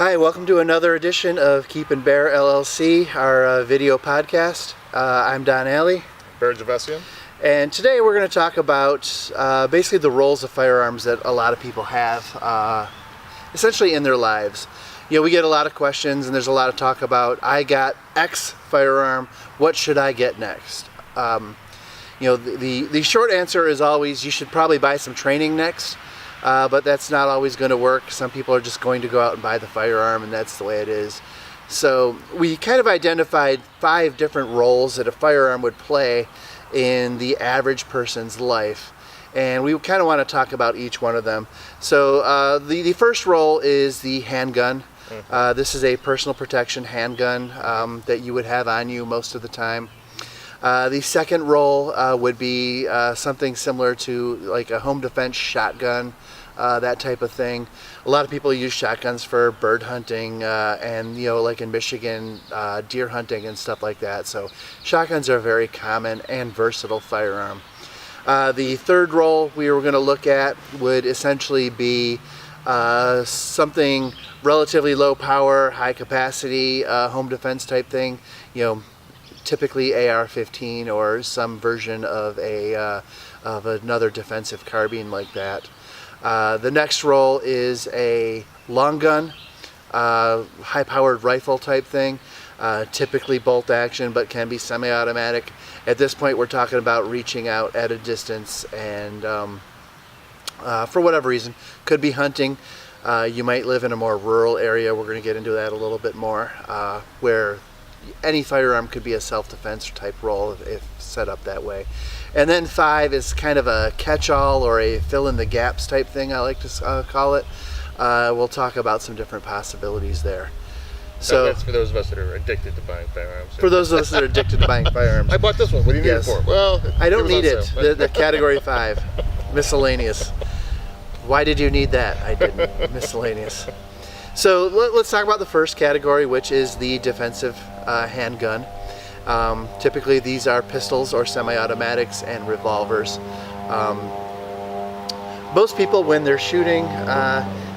Hi, welcome to another edition of Keep and Bear LLC, our video podcast. I'm Don Alley. Bear Javessian. And today we're going to talk about basically the roles of firearms that a lot of people have essentially in their lives. You know, we get a lot of questions and there's a lot of talk about, I got X firearm, what should I get next? The short answer is always you should probably buy some training next. But that's not always going to work. Some people are just going to go out and buy the firearm, and that's the way it is. So we kind of identified 5 different roles that a firearm would play in the average person's life, and we kind of want to talk about each one of them. So the first role is the handgun. This is a personal protection handgun that you would have on you most of the time. The second role would be something similar to like a home defense shotgun, that type of thing. A lot of people use shotguns for bird hunting and, like in Michigan, deer hunting and stuff like that. So shotguns are a very common and versatile firearm. The third role we were going to look at would essentially be something relatively low power, high capacity, home defense type thing. Typically AR-15 or some version of another defensive carbine like that. The next role is a long gun, high-powered rifle type thing, typically bolt action but can be semi-automatic. At this point we're talking about reaching out at a distance and for whatever reason, could be hunting. You might live in a more rural area, we're going to get into that a little bit more, where any firearm could be a self-defense type role if set up that way. And then 5 is kind of a catch-all or a fill-in-the-gaps type thing, I like to call it. We'll talk about some different possibilities there. So that's for those of us that are addicted to buying firearms. For those of us that are addicted to buying firearms. I bought this one. What do you need it for? Well, I don't need it. The category 5, miscellaneous. Why did you need that? I didn't. Miscellaneous. So let's talk about the first category, which is the defensive handgun. Typically these are pistols or semi-automatics and revolvers. Most people, when they're shooting,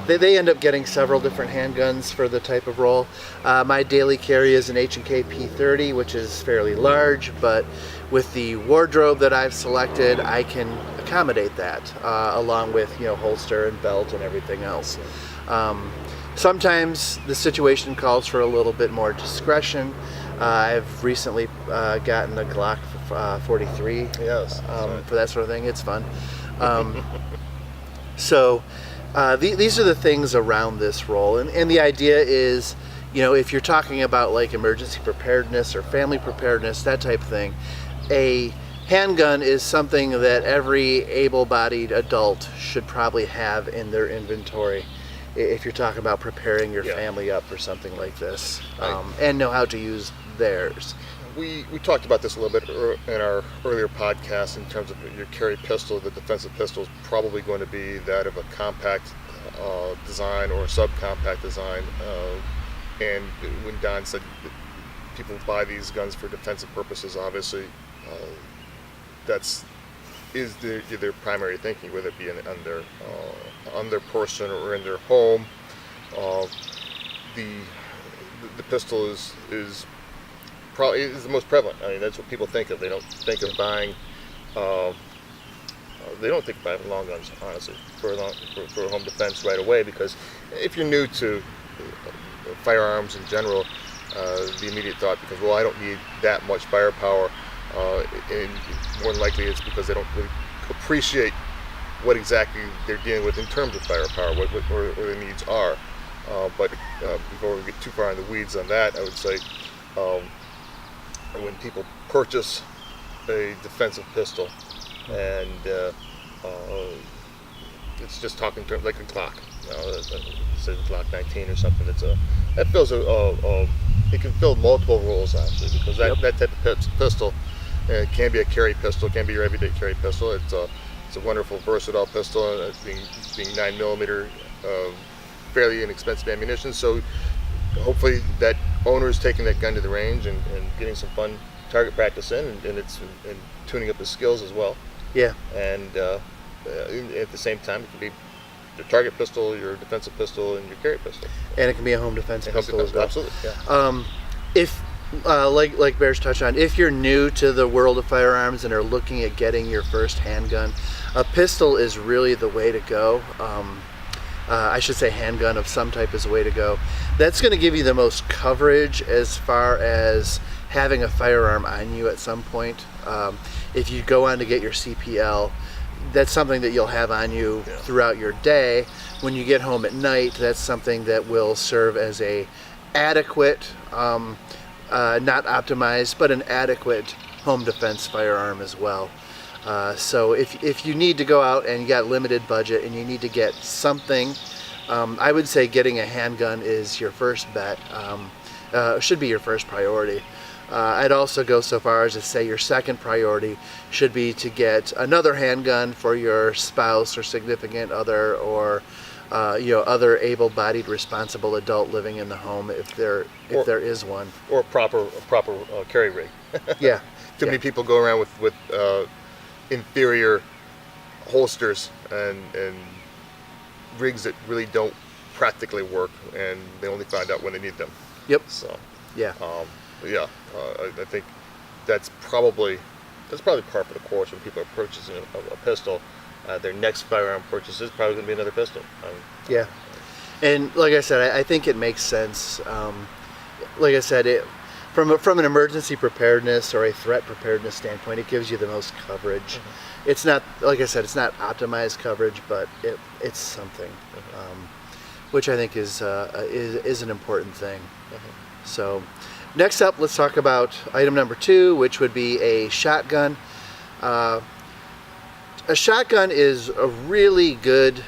they end up getting several different handguns for the type of role. My daily carry is an H&K P30, which is fairly large, but with the wardrobe that I've selected, I can accommodate that, along with holster and belt and everything else. Sometimes the situation calls for a little bit more discretion. I've recently gotten a Glock 43 for that sort of thing. It's fun. So these are the things around this role. And the idea is, if you're talking about like emergency preparedness or family preparedness, that type of thing, a handgun is something that every able-bodied adult should probably have in their inventory if you're talking about preparing your family up for something like this, and know how to use theirs. We talked about this a little bit in our earlier podcast in terms of your carry pistol. The defensive pistol is probably going to be that of a compact design or a subcompact design. And when Don said that people buy these guns for defensive purposes, obviously is their primary thinking, whether it be on their person or in their home. The pistol is probably the most prevalent. I mean, that's what people think of. They don't think of buying. They don't think of buying long guns, honestly, for home defense right away. Because if you're new to firearms in general, the immediate thought becomes, well, I don't need that much firepower. And more than likely it's because they don't really appreciate what exactly they're dealing with in terms of firepower, what their needs are. But before we get too far in the weeds on that, I would say when people purchase a defensive pistol, and it's just talking to like a Glock, say the Glock 19 or something. That fills it can fill multiple roles actually, because that type of pistol. It can be a carry pistol, it can be your everyday carry pistol. It's a wonderful, versatile pistol, being 9mm, fairly inexpensive ammunition. So hopefully that owner is taking that gun to the range and getting some fun target practice in, and tuning up his skills as well. Yeah. And at the same time, it can be target pistol, your defensive pistol, and your carry pistol. And it can be a home defense pistol as well. Absolutely, yeah. If like Bear's touched on, if you're new to the world of firearms and are looking at getting your first handgun, a pistol is really the way to go. I should say handgun of some type is the way to go. That's going to give you the most coverage as far as having a firearm on you at some point. If you go on to get your CPL, that's something that you'll have on you throughout your day. When you get home at night, that's something that will serve as a adequate, not optimized, but an adequate home defense firearm as well. So if you need to go out and you got limited budget and you need to get something, I would say getting a handgun is your first bet. Should be your first priority. I'd also go so far as to say your second priority should be to get another handgun for your spouse or significant other, or other able-bodied, responsible adult living in the home, if there is one, or a proper carry rig. Yeah. Too many people go around with inferior holsters and rigs that really don't practically work, and they only find out when they need them. Yep. So yeah. I think that's probably part of the course when people are purchasing a pistol. Their next firearm purchase is probably going to be another pistol. Yeah. And like I said, I think it makes sense. Like I said, from an emergency preparedness or a threat preparedness standpoint, it gives you the most coverage. Mm-hmm. It's not, like I said, it's not optimized coverage, but it's something, which I think is an important thing. Mm-hmm. So next up, let's talk about item number 2, which would be a shotgun. A shotgun is a really good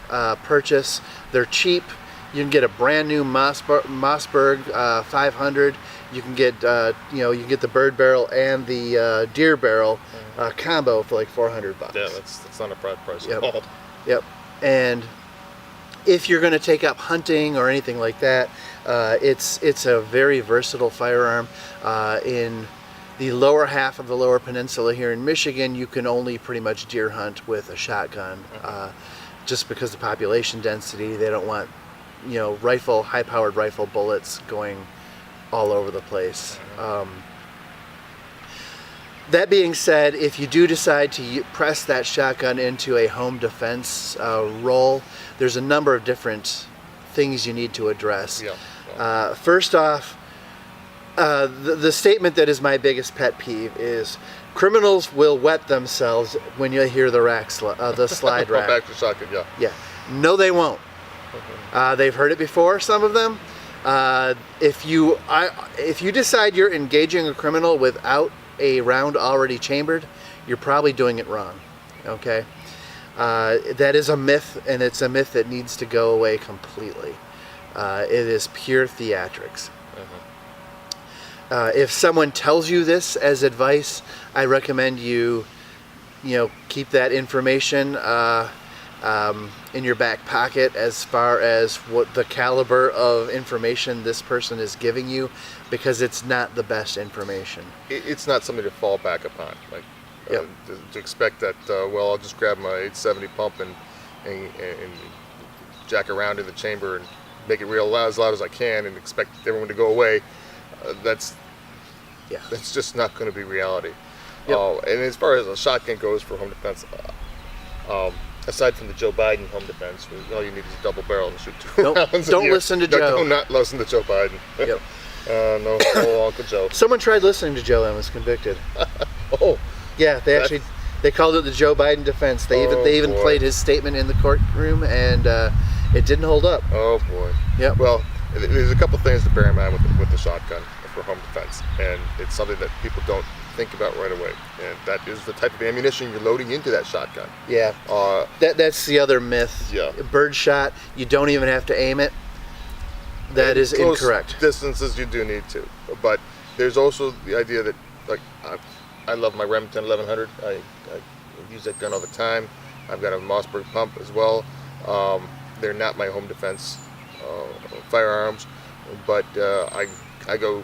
purchase. They're cheap. You can get a brand new Mossberg 500. You can get you can get the bird barrel and the deer barrel combo for like $400. Yeah, that's not a bad price at all. Yep. And if you're going to take up hunting or anything like that, it's a very versatile firearm. In the lower half of the Lower Peninsula here in Michigan, you can only pretty much deer hunt with a shotgun, just because of the population density. They don't want high-powered rifle bullets going all over the place. That being said, if you do decide to press that shotgun into a home defense role, there's a number of different things you need to address. Yeah. First off, the statement that is my biggest pet peeve is criminals will wet themselves when you hear the slide rack. Back to shotgun, yeah. Yeah. No, they won't. They've heard it before, some of them. If you decide you're engaging a criminal without a round already chambered, you're probably doing it wrong. Okay? That is a myth, and it's a myth that needs to go away completely. It is pure theatrics. If someone tells you this as advice, I recommend you keep that information in your back pocket as far as what the caliber of information this person is giving you, because it's not the best information. It's not something to fall back upon. Like to expect that, I'll just grab my 870 pump and jack around in the chamber and make it real loud as I can and expect everyone to go away. That's just not going to be reality. Yep. And as far as a shotgun goes for home defense, aside from the Joe Biden home defense, all you need is a double barrel and shoot 2 rounds. Don't listen to Joe. Do not listen to Joe Biden. Yep. No, Uncle Joe. Someone tried listening to Joe and was convicted. Oh. Yeah, they called it the Joe Biden defense. They even played his statement in the courtroom, and it didn't hold up. Oh boy. Yep. Well, there's a couple things to bear in mind with the shotgun for home defense, and it's something that people don't think about right away, and that is the type of ammunition you're loading into that shotgun. Yeah. That's the other myth. Yeah. Bird shot, you don't even have to aim it. That is incorrect. Distances you do need to, but there's also the idea that, like, I love my Remington 1100. I use that gun all the time. I've got a Mossberg pump as well. They're not my home defense firearms, but I go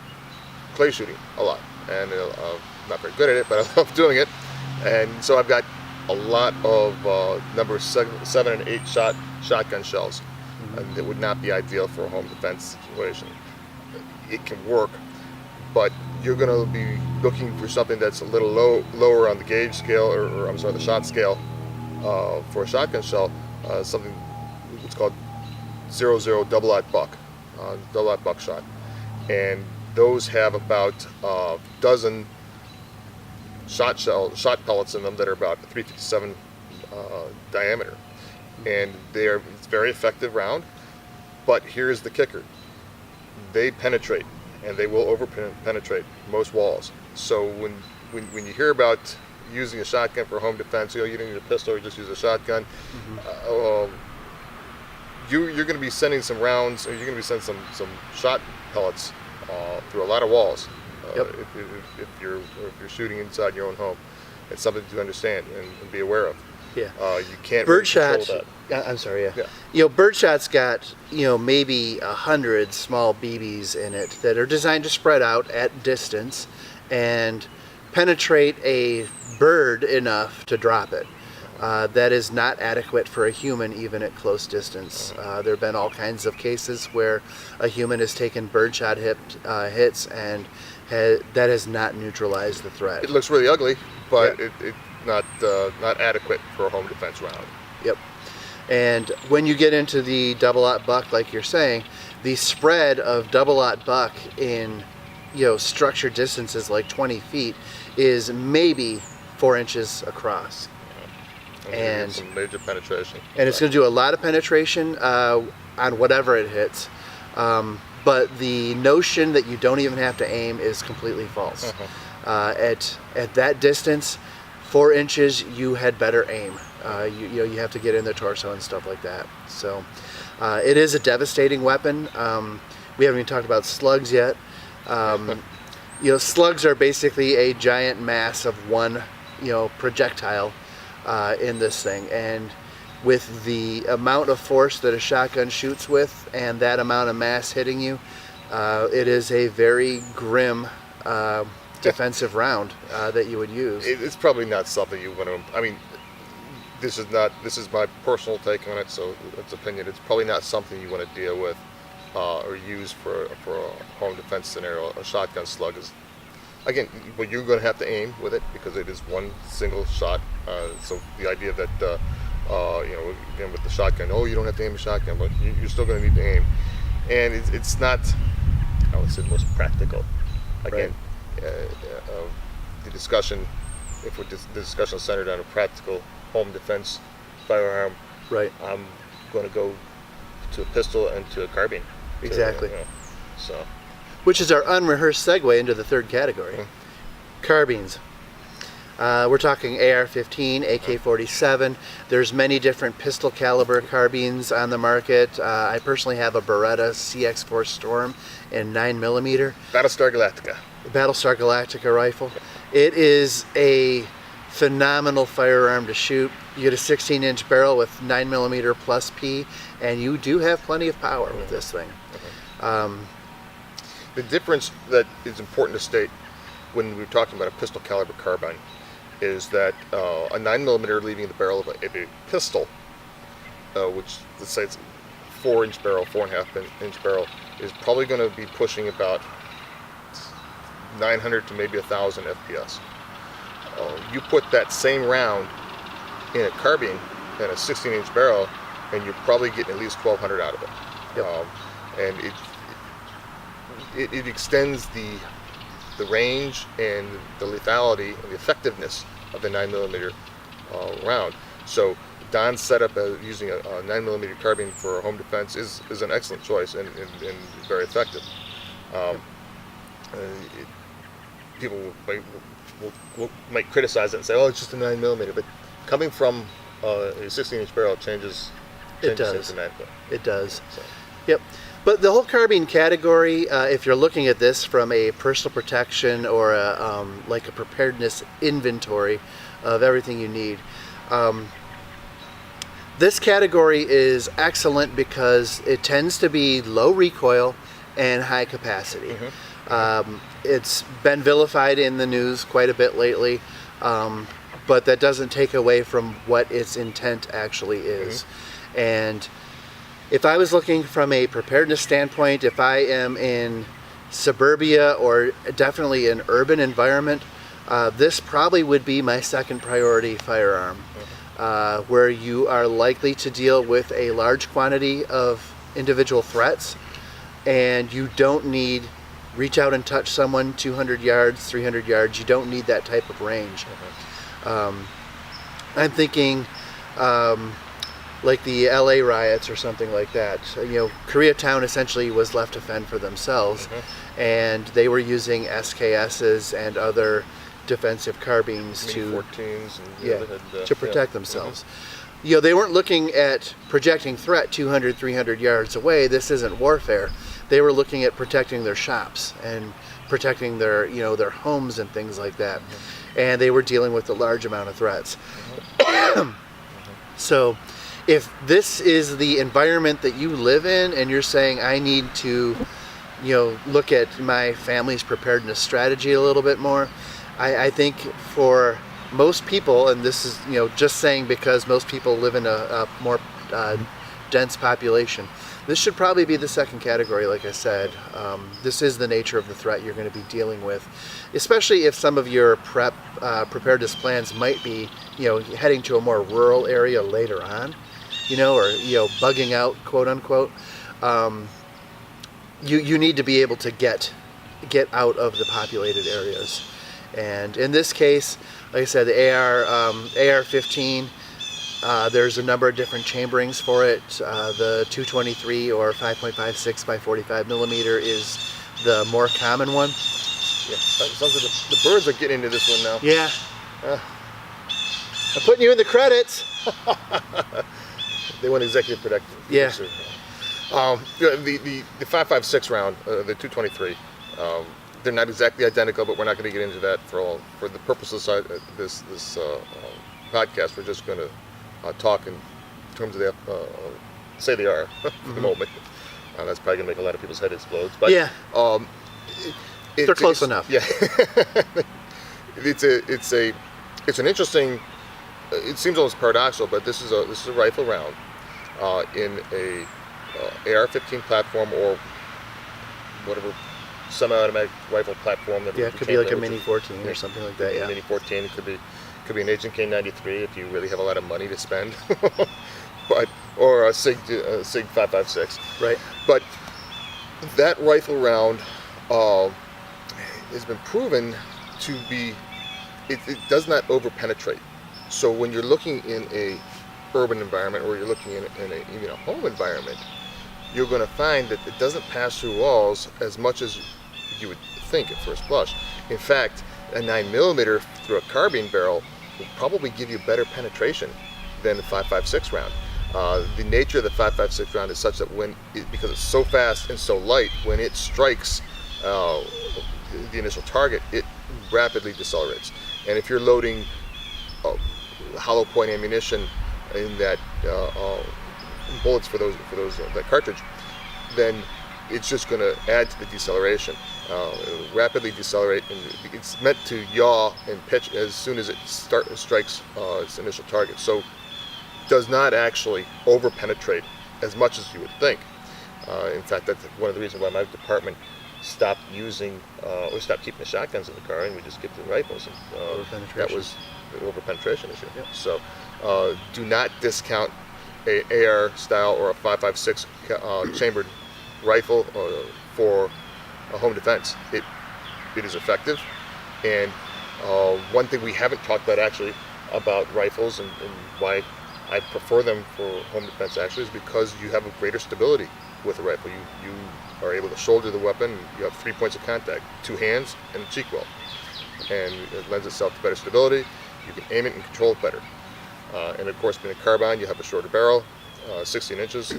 clay shooting a lot, and I'm not very good at it, but I love doing it. And so I've got a lot of number 7 and 8 shotgun shells, and it would not be ideal for a home defense situation. It can work, but you're going to be looking for something that's a little lower on the gauge scale, or I'm sorry, the shot scale for a shotgun shell. Something what's called 00 double-aught buckshot, and those have about a dozen shot pellets in them that are about 357 diameter, and it's a very effective round. But here's the kicker: they penetrate, and they will penetrate most walls. So when you hear about using a shotgun for home defense, you don't need a pistol, you just use a shotgun. You're going to be sending some rounds, or you're going to be sending some shot pellets through a lot of walls. If you're shooting inside your own home. It's something to understand and be aware of. Yeah. You can't birdshot. really control that. I'm sorry. Yeah. Yeah. You know, birdshot's got maybe 100 small BBs in it that are designed to spread out at distance and penetrate a bird enough to drop it. That is not adequate for a human, even at close distance. There have been all kinds of cases where a human has taken birdshot hits, and that has not neutralized the threat. It looks really ugly, but it's not adequate for a home defense round. Yep. And when you get into the double-aught buck, like you're saying, the spread of double-aught buck in structured distances like 20 feet is maybe 4 inches across. And some major penetration. And it's going to do a lot of penetration on whatever it hits. But the notion that you don't even have to aim is completely false. At that distance, 4 inches, you had better aim. You have to get in the torso and stuff like that. So it is a devastating weapon. We haven't even talked about slugs yet. Slugs are basically a giant mass of one projectile in this thing, and with the amount of force that a shotgun shoots with and that amount of mass hitting you, it is a very grim defensive round that you would use. It's probably not something you want to. I mean, this is my personal take on it, so it's opinion. It's probably not something you want to deal with or use for a home defense scenario. A shotgun slug is, again, well, you're going to have to aim with it because it is one single shot. So the idea that, again, with the shotgun, you don't have to aim a shotgun, but you're still going to need to aim. And it's not, I would say, the most practical. Again, the discussion, the discussion is centered on a practical home defense firearm, right? I'm going to go to a pistol and to a carbine. Exactly. So. Which is our unrehearsed segue into the third category, carbines. We're talking AR-15, AK-47. There's many different pistol caliber carbines on the market. I personally have a Beretta CX-4 Storm in 9mm. Battlestar Galactica. Battlestar Galactica rifle. It is a phenomenal firearm to shoot. You get a 16-inch barrel with 9mm plus P, and you do have plenty of power with this thing. The difference that is important to state when we're talking about a pistol caliber carbine is that a 9mm leaving the barrel of a pistol, which let's say it's a 4-inch barrel, 4.5-inch barrel, is probably going to be pushing about 900 to maybe 1,000 FPS. You put that same round in a carbine in a 16-inch barrel, and you're probably getting at least 1,200 out of it. Yep. And it extends the range and the lethality and the effectiveness of the 9mm round. So Don's setup as using a 9mm carbine for home defense is an excellent choice and very effective. People might criticize it and say, "Oh, it's just a 9mm," but coming from a 16-inch barrel changes it does. dramatically. It does. So. Yep. But the whole carbine category, if you're looking at this from a personal protection or like a preparedness inventory of everything you need, this category is excellent because it tends to be low recoil and high capacity. It's been vilified in the news quite a bit lately, but that doesn't take away from what its intent actually is. And if I was looking from a preparedness standpoint, if I am in suburbia or definitely an urban environment, this probably would be my second priority firearm, where you are likely to deal with a large quantity of individual threats, and you don't need reach out and touch someone 200 yards, 300 yards. You don't need that type of range. I'm thinking like the LA riots or something like that. Koreatown essentially was left to fend for themselves, and they were using SKSs and other defensive carbines to protect themselves. They weren't looking at projecting threat 200, 300 yards away. This isn't warfare. They were looking at protecting their shops and protecting their their homes and things like that. And they were dealing with a large amount of threats. So if this is the environment that you live in, and you're saying I need to look at my family's preparedness strategy a little bit more, I think for most people, and this is just saying because most people live in a more dense population, this should probably be the second category. Like I said, this is the nature of the threat you're going to be dealing with, especially if some of your preparedness plans might be heading to a more rural area later on, or bugging out, quote unquote. You need to be able to get out of the populated areas. And in this case, like I said, the AR-15, there's a number of different chamberings for it. The 223 or 5.56 by 45 millimeter is the more common one. Yeah, sounds like the birds are getting into this one now. Yeah. I'm putting you in the credits. They want executive production. Yeah. The 5.56 round, the 223. They're not exactly identical, but we're not going to get into that for the purposes of this podcast. We're just going to talk in terms of say they are for the moment. That's probably going to make a lot of people's head explode. But yeah, they're close enough. Yeah, it's an interesting. It seems almost paradoxical, but this is a rifle round in a AR-15 platform or whatever semi-automatic rifle platform. That it could be like a Mini 14 or something like that. Yeah, Mini 14. It could be an Agent K93 if you really have a lot of money to spend, or a Sig 5.56. Right. But that rifle round has been proven to be. It does not over-penetrate. So when you're looking in a urban environment, or you're looking in even a home environment, you're going to find that it doesn't pass through walls as much as you would think at first blush. In fact, a 9mm through a carbine barrel will probably give you better penetration than the 5.56 round. The nature of the 5.56 round is such that because it's so fast and so light, when it strikes the initial target, it rapidly decelerates. And if you're loading hollow point ammunition in that bullets for that cartridge, then it's just going to add to the deceleration. It'll rapidly decelerate, and it's meant to yaw and pitch as soon as it strikes its initial target. So does not actually over penetrate as much as you would think. In fact, that's one of the reasons why my department stopped using or stopped keeping the shotguns in the car, and we just kept the rifles. And that was the over penetration issue. Yep. So do not discount a AR style or a 5.56 chambered rifle for a home defense. It is effective, and one thing we haven't talked about actually about rifles and why I prefer them for home defense actually is because you have a greater stability with a rifle. You are able to shoulder the weapon. You have 3 points of contact, 2 hands and a cheek weld, and it lends itself to better stability. You can aim it and control it better. And of course, being a carbine, you have a shorter barrel, 16 inches,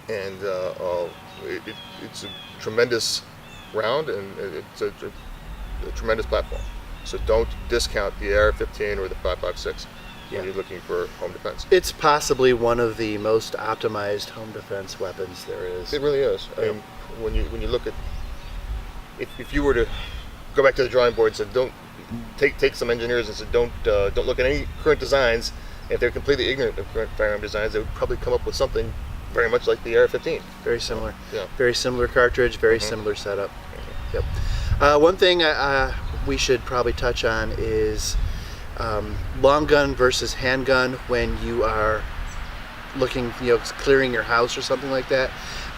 and it's a tremendous round, and it's a tremendous platform. So don't discount the AR-15 or the 5.56 when you're looking for home defense. It's possibly one of the most optimized home defense weapons there is. It really is. I mean, when you look at, if you were to go back to the drawing board. Said don't take some engineers and said don't look at any current designs. If they're completely ignorant of current firearm designs, they would probably come up with something very much like the AR-15. Very similar. Yeah. Very similar cartridge. Very similar setup. Yep. One thing we should probably touch on is long gun versus handgun when you are looking, clearing your house or something like that.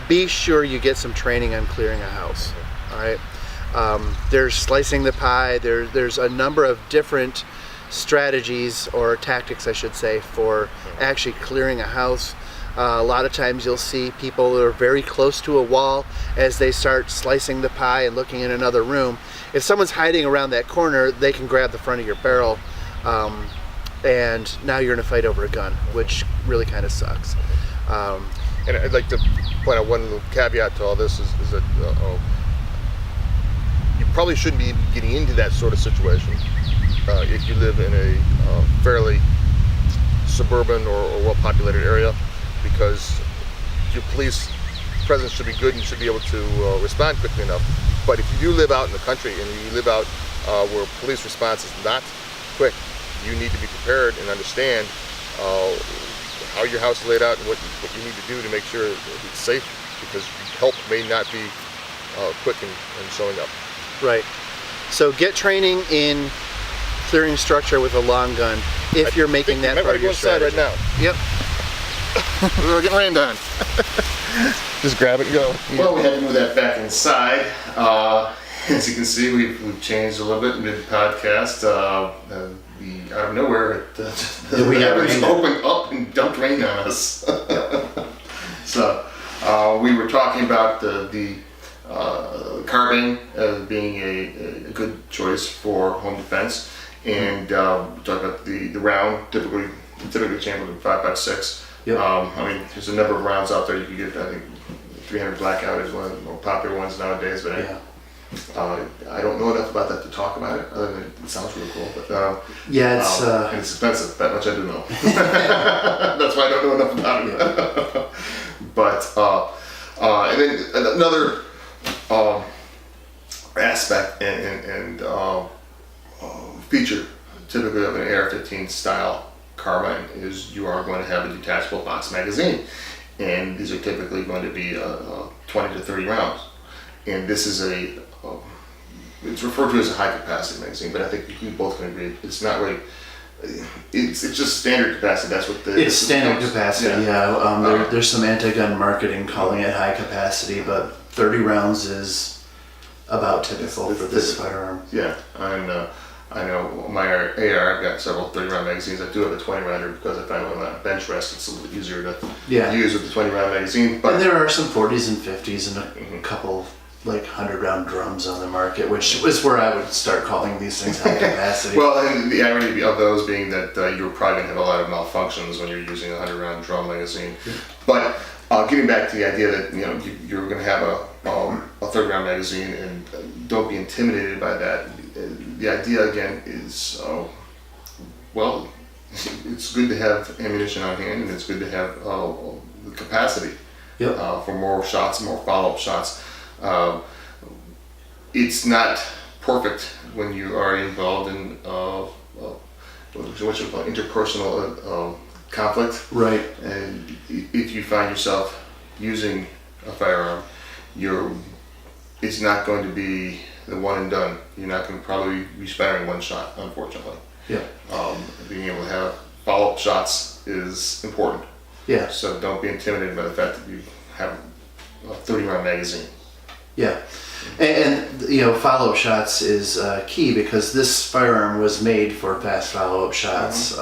Be sure you get some training on clearing a house. All right. There's slicing the pie. There's a number of different strategies or tactics, I should say, for actually clearing a house. A lot of times you'll see people that are very close to a wall as they start slicing the pie and looking in another room. If someone's hiding around that corner, they can grab the front of your barrel, and now you're in a fight over a gun, which really kind of sucks. And I'd like to point out one little caveat to all this is that you probably shouldn't be getting into that sort of situation if you live in a fairly suburban or well-populated area, because your police presence should be good and you should be able to respond quickly enough. But if you do live out in the country and you live out where police response is not quick, you need to be prepared and understand how your house is laid out and what you need to do to make sure it's safe, because help may not be quick in showing up. Right. So get training in clearing structure with a long gun if you're making that part of your strategy. Right now. Yep. We're getting rained on. Just grab it and go. Well, we had to move that back inside. As you can see, we've changed a little bit mid-podcast. Out of nowhere, the heavens opened up and dumped rain on us. So we were talking about the carbine being a good choice for home defense, and we talked about the round, typically chambered in 5.56. Yep. There's a number of rounds out there you can get. I think 300 Blackout is one of the more popular ones nowadays, but I don't know enough about that to talk about it, other than it sounds really cool. But it's and it's expensive. That much I do know. That's why I don't know enough about it. But and then another aspect and feature typically of an AR-15 style carbine is you are going to have a detachable box magazine, and these are typically going to be 20 to 30 rounds. And this is it's referred to as a high capacity magazine, but I think we both can agree it's not really. It's just standard capacity. That's what it's standard capacity. Yeah. There's some anti-gun marketing calling it high capacity, but 30 rounds is about typical for this firearm. Yeah, and I know my AR. I've got several 30-round magazines. I do have a 20-rounder because I find when I'm on bench rest, it's a little bit easier to use with the 20-round magazine. But and there are some 40s and 50s and a couple like 100-round drums on the market, which is where I would start calling these things high capacity. Well, and the irony of those being that you're probably going to have a lot of malfunctions when you're using a 100-round drum magazine. But getting back to the idea that you're going to have a 30-round magazine, and don't be intimidated by that. The idea again is, it's good to have ammunition on hand, and it's good to have the capacity for more shots, more follow-up shots. It's not perfect when you are involved in what you call interpersonal conflict. Right. And if you find yourself using a firearm, it's not going to be the one and done. You're not going to probably be firing one shot, unfortunately. Yeah. Being able to have follow-up shots is important. Yeah. So don't be intimidated by the fact that you have a 30-round magazine. Yeah. And follow-up shots is key, because this firearm was made for fast follow-up shots.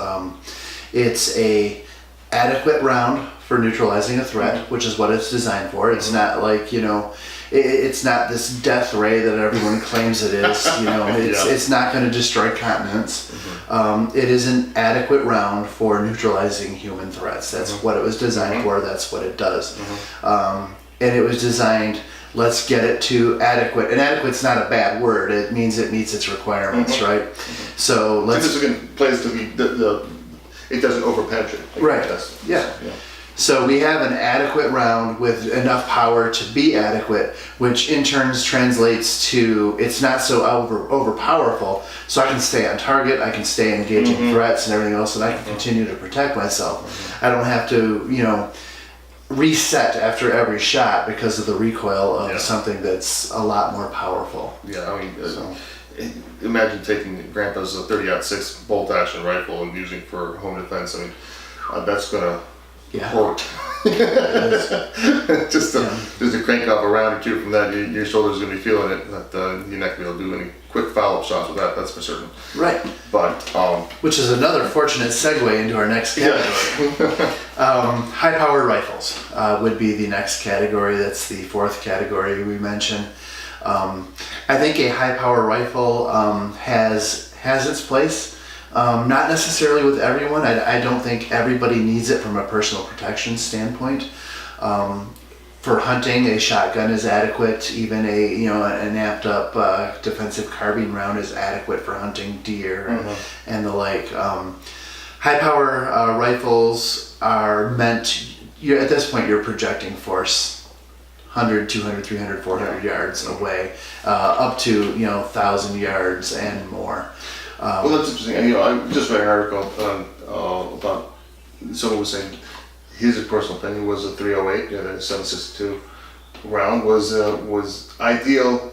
It's a adequate round for neutralizing a threat, which is what it's designed for. It's not like, it's not this death ray that everyone claims it is. It's not going to destroy continents. It is an adequate round for neutralizing human threats. That's what it was designed for. That's what it does. And it was designed, let's get it to adequate. And adequate's not a bad word. It means it meets its requirements, right? So this again plays to it doesn't over penetrate. Right. Yeah. So we have an adequate round with enough power to be adequate, which in turn translates to it's not so overpowerful, so I can stay on target, I can stay engaging threats and everything else, and I can continue to protect myself. I don't have to, reset after every shot because of the recoil of something that's a lot more powerful. Yeah, I mean, imagine taking Grandpa's 30-06 bolt action rifle and using for home defense. I mean, that's gonna hurt. just to crank off a round or two from that, your shoulder's gonna be feeling it. That you're not gonna be able to do any quick follow-up shots with that. That's for certain. Right. But which is another fortunate segue into our next category. High-powered rifles would be the next category. That's the fourth category we mentioned. I think a high-power rifle has its place. Not necessarily with everyone. I don't think everybody needs it from a personal protection standpoint. For hunting, a shotgun is adequate. Even an amped up defensive carbine round is adequate for hunting deer and the like. High power rifles are meant. At this point, you're projecting force 100, 200, 300, 400 yards away, up to 1,000 yards and more. Well, that's interesting. I just read an article about someone was saying his personal opinion was a 308, the 7.62 round was ideal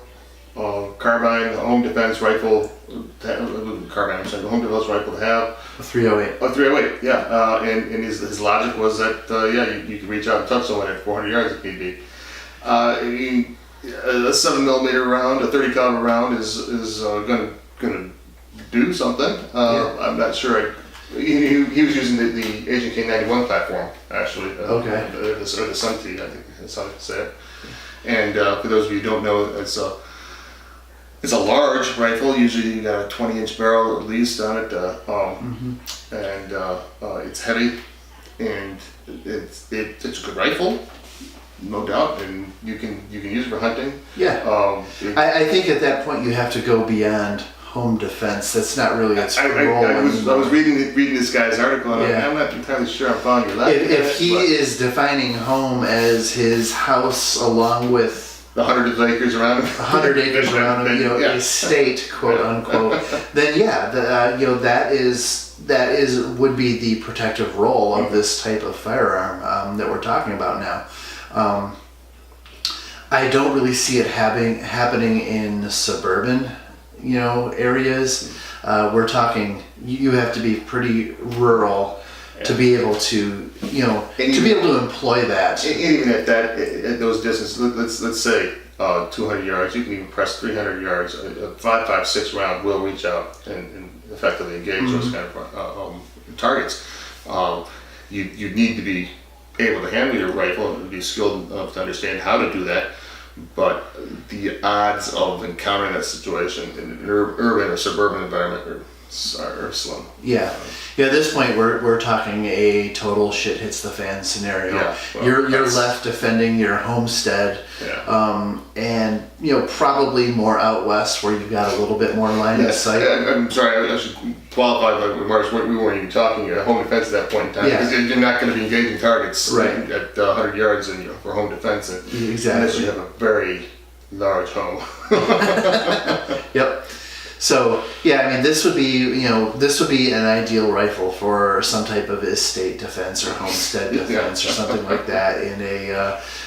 carbine home defense rifle. Home defense rifle to have. A 308. A 308, yeah. And his logic was that you could reach out and touch someone at 400 yards if need be. I mean, a 7mm round, a 30 caliber round is gonna do something. I'm not sure. He was using the Agent K91 platform, actually. Okay. Or the Sun-T, I think that's how to say it. And for those of you who don't know, it's a large rifle. Usually you got a 20-inch barrel at least on it, and it's heavy, and it's a good rifle, no doubt, and you can use it for hunting. Yeah. I think at that point you have to go beyond home defense. That's not really its role. I was reading this guy's article, and I'm not entirely sure I'm following your logic. If he is defining home as his house along with the 100 acres around him, 100 acres around him, a state, quote unquote, then that would be the protective role of this type of firearm that we're talking about now. I don't really see it happening in suburban areas. We're talking, you have to be pretty rural to be able to, employ that. And even at those distances, let's say 200 yards, you can even press 300 yards. A 5.56 round will reach out and effectively engage those kind of targets. You need to be able to handle your rifle and be skilled enough to understand how to do that. But the odds of encountering that situation in an urban or suburban environment are slim. Yeah. At this point, we're talking a total shit hits the fan scenario. Yeah, well, you're left defending your homestead, and probably more out west where you've got a little bit more line of sight. I'm sorry, I should qualify my remarks. We weren't even talking home defense at that point in time because you're not going to be engaging targets at 100 yards for home defense, exactly. Unless you have a very large home. Yep. So this would be an ideal rifle for some type of estate defense or homestead defense or something like that in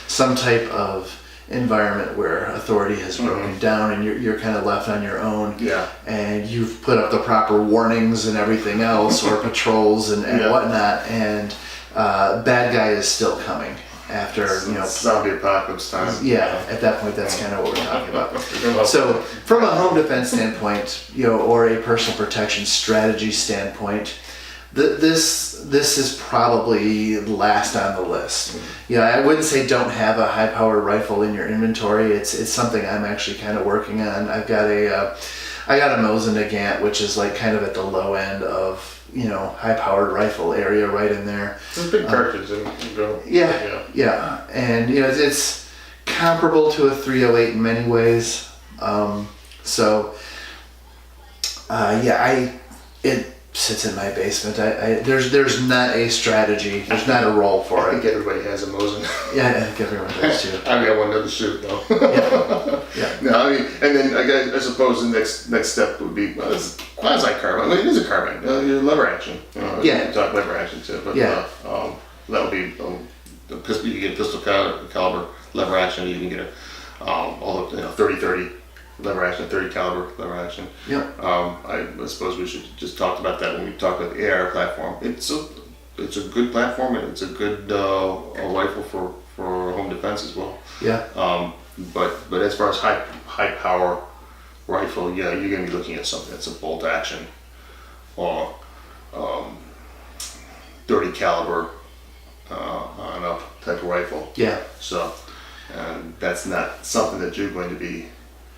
some type of environment where authority has broken down and you're kind of left on your own. Yeah. And you've put up the proper warnings and everything else or patrols and whatnot, and bad guy is still coming. After zombie apocalypse time. At that point, that's kind of what we're talking about. So, from a home defense standpoint, or a personal protection strategy standpoint, this is probably last on the list. I wouldn't say don't have a high-powered rifle in your inventory. It's something I'm actually kind of working on. I got a Mosin Nagant, which is like kind of at the low end of high-powered rifle area, right in there. It's a big cartridge. And it's comparable to a 308 in many ways. It sits in my basement. There's not a strategy. There's not a role for I it. think everybody has a Mosin. Yeah, I think everyone does too. I got one to shoot though. Yeah. No, I mean, and then I suppose the next step would be, well, it's quasi-carbine. Well, it is a carbine. Your lever action. Yeah. You can talk lever action too, but Yeah. that would be the pistol. You can get a pistol caliber lever action. You can get all up to 30-30 lever action, 30 caliber lever action. Yeah. I suppose we should just talk about that when we talk about the AR platform. It's a good platform, and it's a good a rifle for home defense as well. Yeah. But as far as high power rifle, yeah, you're gonna be looking at something that's a bolt action or 30 caliber on up type of rifle. Yeah. So that's not something that you're going to be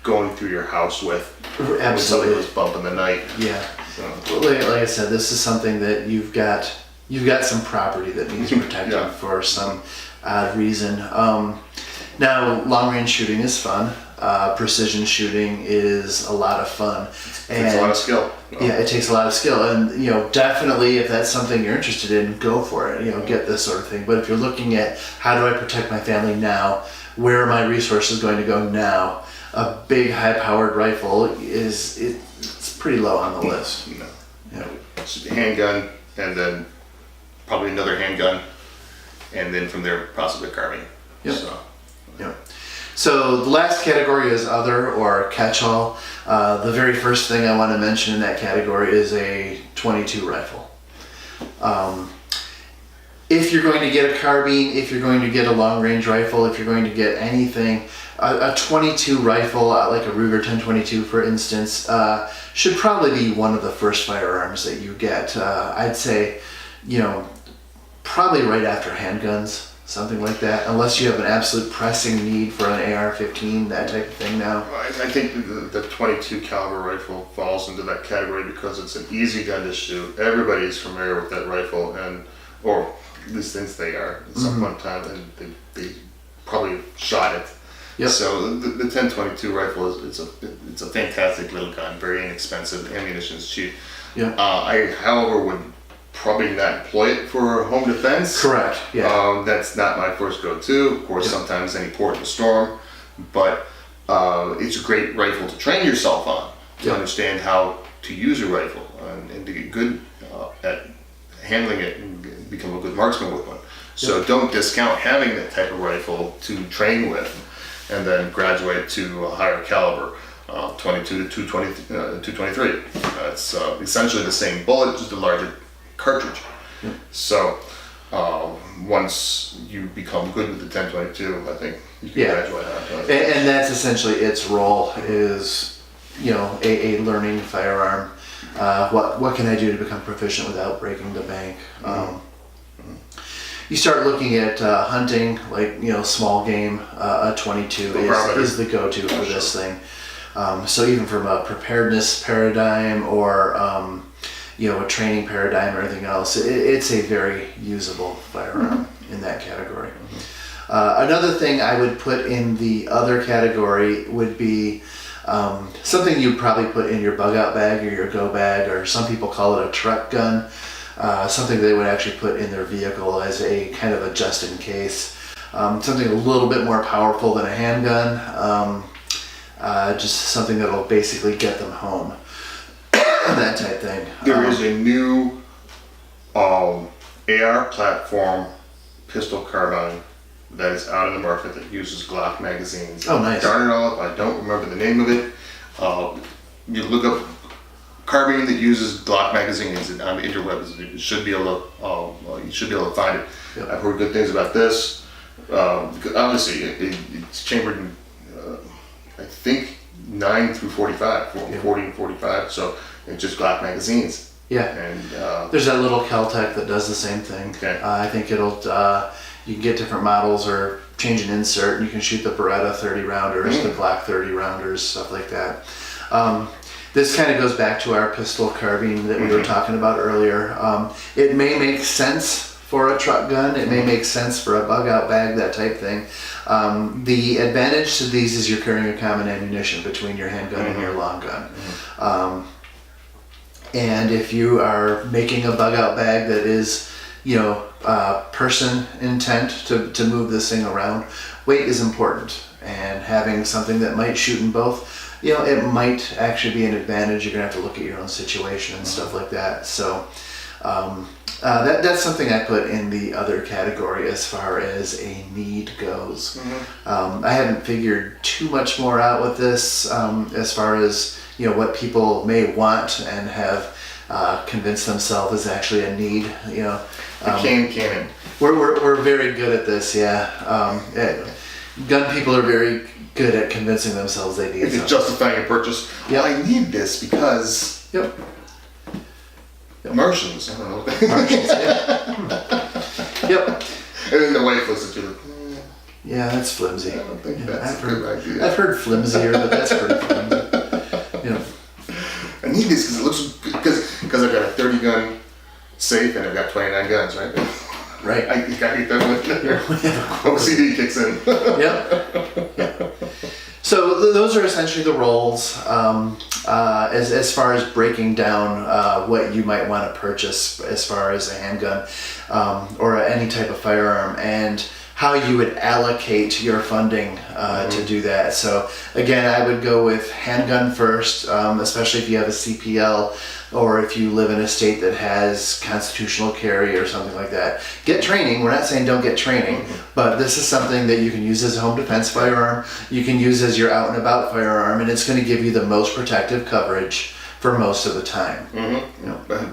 going through your house with. Absolutely. When somebody was bumping the night. Yeah. So, Like I said, this is something that you've got some property that needs protecting Yeah. for some odd reason. Now, long range shooting is fun. Precision shooting is a lot of fun. it takes a lot of skill. Yeah, it takes a lot of skill, and definitely if that's something you're interested in, go for it. Get this sort of thing. But if you're looking at how do I protect my family now, where are my resources going to go now? A big high-powered rifle it's pretty low on the list. No. Yeah. It's a handgun, and then probably another handgun, and then from there possibly a carbine. Yep. So, Yeah. So the last category is other or catch-all. The very first thing I want to mention in that category is a .22 rifle. If you're going to get a carbine, if you're going to get a long-range rifle, if you're going to get anything, a .22 rifle, like a Ruger 1022 for instance, should probably be one of the first firearms that you get. I'd say, probably right after handguns. Something like that, unless you have an absolute pressing need for an AR-15, that type of thing now. I think the .22 caliber rifle falls into that category because it's an easy gun to shoot. Everybody's familiar with that rifle, or at least since they are at some point in time, and they probably shot it. Yep. So the 1022 rifle it's a fantastic little gun, very inexpensive. Ammunition is cheap. Yeah. I, however, would probably not employ it for home defense. Correct. Yeah. That's not my first go-to. Of course, sometimes any port in a storm, but it's a great rifle to train yourself on, to understand how to use a rifle and to get good at handling it and become a good marksman with one. So don't discount having that type of rifle to train with, and then graduate to a higher caliber. 22 to 223. It's essentially the same bullet, just a larger cartridge. So once you become good with the 1022, I think you can graduate on to it. And that's essentially its role is, a learning firearm. What can I do to become proficient without breaking the bank? You start looking at hunting, like small game. A .22 is the go-to for this thing. So even from a preparedness paradigm or a training paradigm or anything else, it's a very usable firearm in that category. Another thing I would put in the other category would be something you'd probably put in your bug out bag or your go bag, or some people call it a truck gun, something they would actually put in their vehicle as a kind of a just in case, something a little bit more powerful than a handgun, just something that'll basically get them home. That type thing. There is a new AR platform pistol carbine that is out in the market that uses Glock magazines. Oh, nice. Darn it all, if I don't remember the name of it. You look up carbine that uses Glock magazines on the interwebs. You should be able to find it. Yep. I've heard good things about this. Because obviously, it's chambered in, I think, 9 through 45, 40 and 45. So it's just Glock magazines. Yeah. And there's that little Kel-Tec that does the same thing. Okay. I think you can get different models or change an insert, and you can shoot the Beretta 30 rounders, the Glock 30 rounders, stuff like that. This kind of goes back to our pistol carbine that we were talking about earlier. It may make sense for a truck gun. It may make sense for a bug out bag, that type thing. The advantage to these is you're carrying a common ammunition between your handgun and your long gun. And if you are making a bug out bag that is, person intent to move this thing around, weight is important. And having something that might shoot in both, it might actually be an advantage. You're gonna have to look at your own situation and stuff like that. So that's something I put in the other category as far as a need goes. I haven't figured too much more out with this as far as what people may want and have convinced themselves is actually a need. Cannon. We're very good at this, gun people are very good at convincing themselves they need something. Justifying a purchase. Yep. Well, I need this because Yep. Martians. I don't know. Martians, Yep. And then the wife listens to it. Yeah, that's flimsy. I don't think that's a good idea. I've heard flimsier, but that's pretty flimsy. I need this because it looks because I've got a 30 gun safe and I've got 29 guns, right? Right. I got to get that one in there. OCD kicks in. Yep. So those are essentially the roles as far as breaking down what you might want to purchase as far as a handgun or any type of firearm, and how you would allocate your funding to do that. So again, I would go with handgun first, especially if you have a CPL or if you live in a state that has constitutional carry or something like that. Get training. We're not saying don't get training, but this is something that you can use as a home defense firearm. You can use as your out and about firearm, and it's going to give you the most protective coverage for most of the time.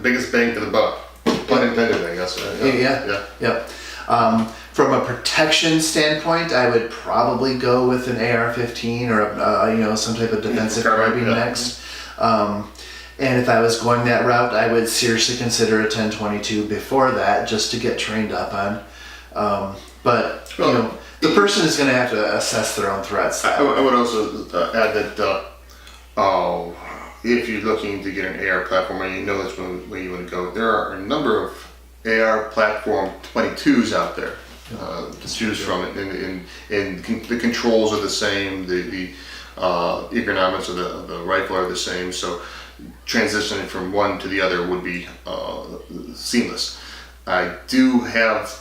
Biggest bang for the buck. Pun intended, I guess. Yep. From a protection standpoint, I would probably go with an AR-15 or some type of defensive carbine next. And if I was going that route, I would seriously consider a 1022 before that, just to get trained up on. But the person is going to have to assess their own threats. I would also add that if you're looking to get an AR platform and you know that's where you want to go, there are a number of AR platform 22s out there to choose from, and the controls are the same, the ergonomics of the rifle are the same, so transitioning from one to the other would be seamless. I do have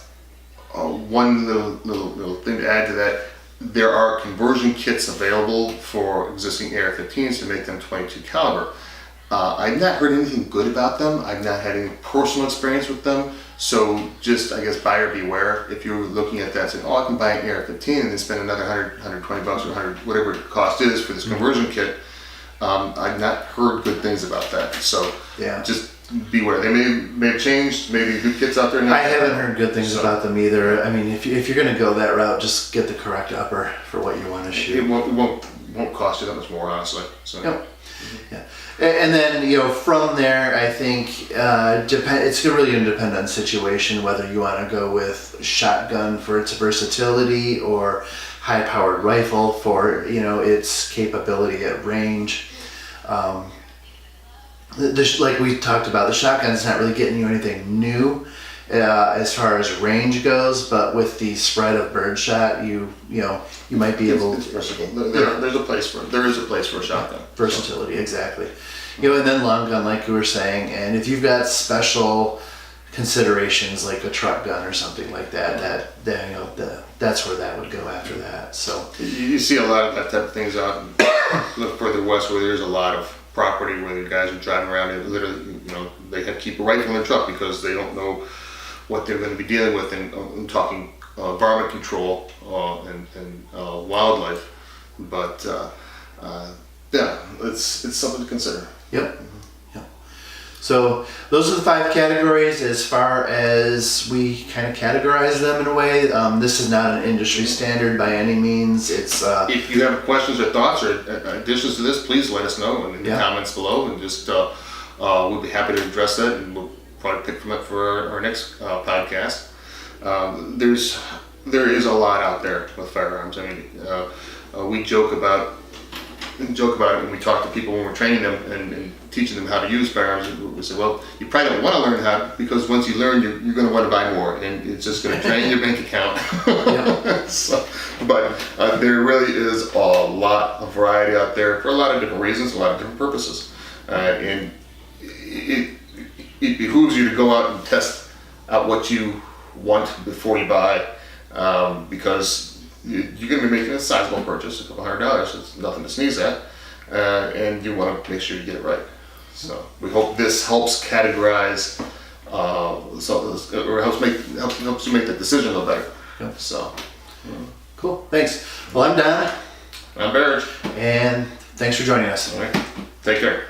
one little thing to add to that. There are conversion kits available for existing AR-15s to make them 22 caliber. I've not heard anything good about them. I've not had any personal experience with them. So just, I guess, buyer beware. If you're looking at that saying, I can buy an AR-15 and then spend another $100, $120 or $100, whatever the cost is for this conversion kit, I've not heard good things about that. So just beware. They may have changed. Maybe good kits out there now. I haven't heard good things about them either. I mean, if you're going to go that route, just get the correct upper for what you want to shoot. It won't cost you that much more, honestly. So. Yep. Yeah. And then, from there, I think it's really going to depend on situation, whether you want to go with shotgun for its versatility or high-powered rifle for, its capability at range. Like we talked about, the shotgun's not really getting you anything new as far as range goes, but with the spread of birdshot, you might be able. It's versatile. There is a place for a shotgun. Versatility, exactly. And then long gun, like you were saying, and if you've got special considerations like a truck gun or something like that, that's where that would go after that. So you see a lot of that type of things out. Look further west where there's a lot of property where the guys are driving around and literally, they have to keep a rifle in their truck because they don't know what they're going to be dealing with, and talking varmint control and wildlife. But it's something to consider. Yep. So those are the 5 categories as far as we kind of categorize them in a way. This is not an industry standard by any means. It's if you have questions or thoughts or additions to this, please let us know in the comments below, and just we'll be happy to address that, and we'll probably pick them up for our next podcast. There is a lot out there with firearms. I mean, we joke about it when we talk to people when we're training them and teaching them how to use firearms. We say, well, you probably don't want to learn how, because once you learn, you're going to want to buy more, and it's just going to drain your bank account. But there really is a lot of variety out there for a lot of different reasons, a lot of different purposes. And it behooves you to go out and test out what you want before you buy, because you're going to be making a sizable purchase, a couple $100. It's nothing to sneeze at, and you want to make sure you get it right. So we hope this helps categorize, or helps you make the decision a little better. Yep. So. Cool. Thanks. Well, I'm Don. I'm Barrett. And thanks for joining us. All right. Take care.